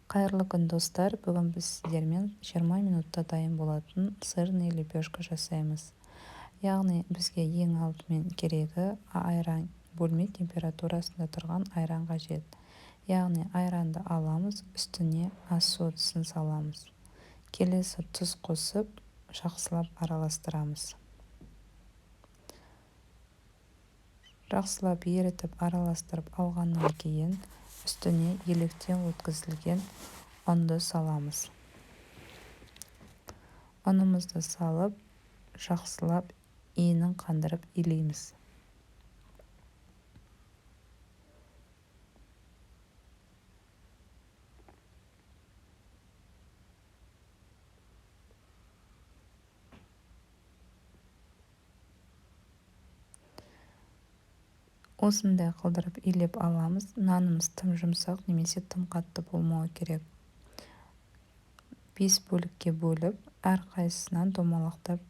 Қайырлы күн достар, бүгін біз сіздермен 20 минутта дайын болатын сырный лепешка жасаймыз. Яғни бізге ең алдымен керегі айран, бөлме температурасында тұрған айран қажет. Яғни айранды аламыз, үстіне ас содасын саламыз. Келесі тұз қосып, жақсылап араластырамыз. Жақсылап ерітіп араластырып алғаннан кейін үстіне електен өткізілген ұнды саламыз. Ұнымызды салып, жақсылап иінін қандырып илейміз. Осындай қылдырып илеп аламыз. Нанымыз тым жұмсақ немесе тым қатты болмауы керек. 5 бөлікке бөліп, әрқайсысынан домалақтап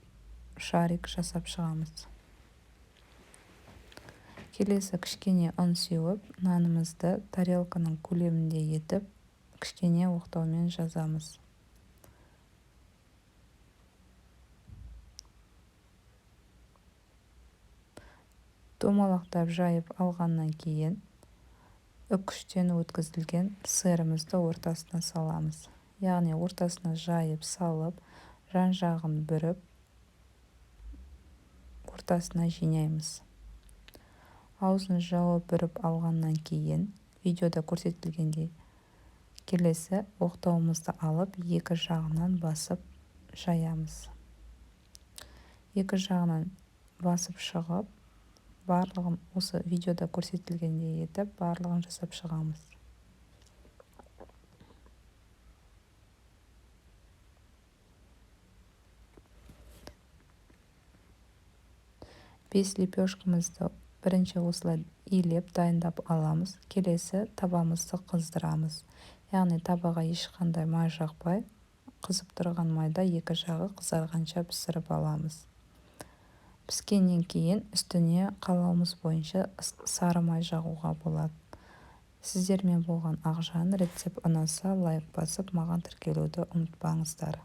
шарик жасап шығамыз. Келесі кішкене ұн сеуіп, нанымызды тарелканың көлемінде етіп, кішкене оқтаумен жазамыз. Домалақтап жайып алғаннан кейін үккіштен өткізілген сырымызды ортасына саламыз. Яғни ортасына жайып салып, жан-жағын бүріп, ортасына жинаймыз. Аузын жауып бүріп алғаннан кейін, видеода көрсетілгендей, келесі оқтауымызды алып, екі жағынан басып жаямыз. Екі жағынан басып шығып, барлығын осы видеода көрсетілгендей етіп, барлығын жасап шығамыз. Бес лепешкамызды бірінші осылай илеп дайындап аламыз. Келесі табамызды қыздырамыз. Яғни табаға ешқандай май жақпай, қызып тұрған майда екі жағы қызарғанша пісіріп аламыз. Піскеннен кейін үстіне қалауымыз бойынша сары май жағуға болады. Сіздермен болған Ақжан. Рецепт ұнаса лайк басып, маған тіркелуді ұмытпаңыздар.